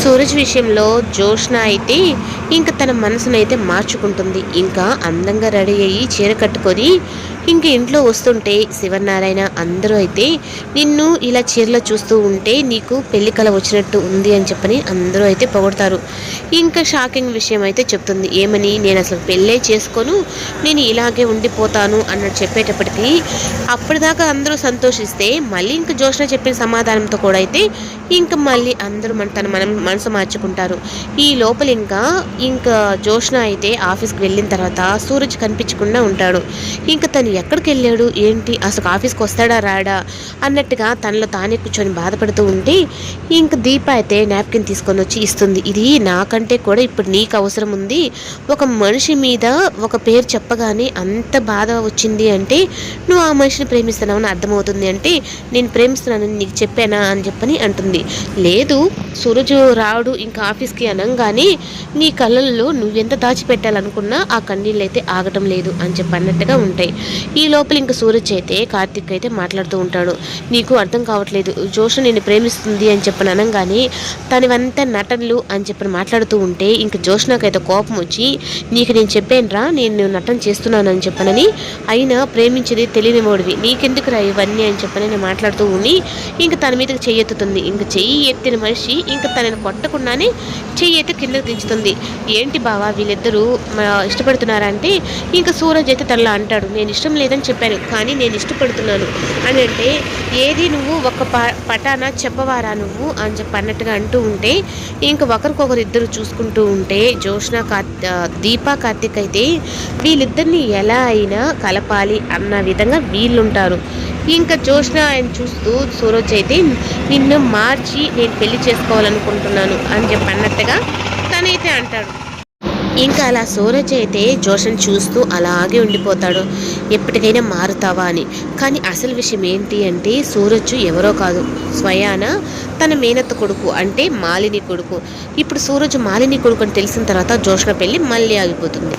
సూరజ్ విషయంలో జోష్న అయితే ఇంక తన మనసునైతే మార్చుకుంటుంది. ఇంకా అందంగా రెడీ అయ్యి చీర కట్టుకొని ఇంక ఇంట్లో వస్తుంటే శివనారాయణ అందరూ అయితే నిన్ను ఇలా చీరలో చూస్తూ ఉంటే నీకు పెళ్లి కల వచ్చినట్టు ఉంది అని చెప్పని అందరూ అయితే పొగుడతారు. ఇంకా షాకింగ్ విషయం అయితే చెప్తుంది. ఏమని, నేను అసలు పెళ్ళే చేసుకోను, నేను ఇలాగే ఉండిపోతాను అన్నట్టు చెప్పేటప్పటికి అప్పటిదాకా అందరూ సంతోషిస్తే మళ్ళీ ఇంక జోష్న చెప్పిన సమాధానంతో కూడా అయితే ఇంకా మళ్ళీ అందరూ మనం మనసు మార్చుకుంటారు. ఈ లోపల ఇంకా జోష్న అయితే ఆఫీస్కి వెళ్ళిన తర్వాత సూరజ్ కనిపించకుండా ఉంటాడు. ఇంకా తను ఎక్కడికి వెళ్ళాడు ఏంటి, అసలు ఆఫీస్కి వస్తాడా రాడా అన్నట్టుగా తనలో తానే కూర్చొని బాధపడుతూ ఉంటే ఇంక దీప అయితే నాప్కిన్ తీసుకొని వచ్చి ఇస్తుంది. ఇది నాకంటే కూడా ఇప్పుడు నీకు అవసరం ఉంది. ఒక మనిషి మీద ఒక పేరు చెప్పగానే అంత బాధ వచ్చింది అంటే నువ్వు ఆ మనిషిని ప్రేమిస్తున్నావు అని అర్థమవుతుంది. అంటే నేను ప్రేమిస్తున్నానని నీకు చెప్పానా అని చెప్పని అంటుంది. లేదు, సూరజ్ రాడు ఇంకా ఆఫీస్కి అనగానే నీ కళ్ళల్లో నువ్వెంత దాచిపెట్టాలనుకున్నా ఆ కన్నీళ్ళు అయితే ఆగటం లేదు అని చెప్పి అన్నట్టుగా ఉంటాయి. ఈ లోపల ఇంకా సూరజ్ అయితే కార్తిక్ అయితే మాట్లాడుతూ ఉంటాడు. నీకు అర్థం కావట్లేదు, జోష్న నిన్ను ప్రేమిస్తుంది అని చెప్పని అనగానే తనవంతా నటనలు అని చెప్పని మాట్లాడుతూ ఉంటే ఇంక జోష్నకైతే కోపం వచ్చి నీకు నేను చెప్పానురా నేను నటన చేస్తున్నానని చెప్పనని, అయినా ప్రేమించేది తెలియనివాడివి నీకెందుకు రా ఇవన్నీ అని చెప్పని నేను మాట్లాడుతూ ఉండి ఇంక తన మీదకి చెయ్యెత్తుతుంది. ఇంక చెయ్యి ఎత్తిన మనిషి ఇంకా తనని కొట్టకుండానే చెయ్యి ఎత్తి కిందకు దించుతుంది. ఏంటి బావా వీళ్ళిద్దరూ ఇష్టపడుతున్నారంటే ఇంకా సూరజ్ అయితే తనలా అంటాడు, నేను ఇష్టం లేదని చెప్పాను కానీ నేను ఇష్టపడుతున్నాను అని. అంటే ఏది నువ్వు ఒక పటాన చెప్పవారా నువ్వు అని చెప్పి అన్నట్టుగా అంటూ ఉంటే ఇంకా ఒకరికొకరు ఇద్దరు చూసుకుంటూ ఉంటే జోష్న దీపా కార్తిక్ అయితే వీళ్ళిద్దరిని ఎలా అయినా కలపాలి అన్న విధంగా వీళ్ళుంటారు. ఇంకా జోష్న ఆయన చూస్తూ సూరజ్ అయితే నిన్ను మార్చి నేను పెళ్లి చేసుకోవాలనుకుంటున్నాను అని చెప్పి అన్నట్టుగా తనైతే అంటాడు. ఇంకా అలా సూరజ్ అయితే జోష్ని చూస్తూ అలాగే ఉండిపోతాడు, ఎప్పటికైనా మారుతావా అని. కానీ అసలు విషయం ఏంటి అంటే సూరజ్ ఎవరో కాదు, స్వయాన తన మేనత్త కొడుకు అంటే మాలిని కొడుకు. ఇప్పుడు సూరజ్ మాలిని కొడుకు అని తెలిసిన తర్వాత జోష్న పెళ్ళి మళ్ళీ ఆగిపోతుంది.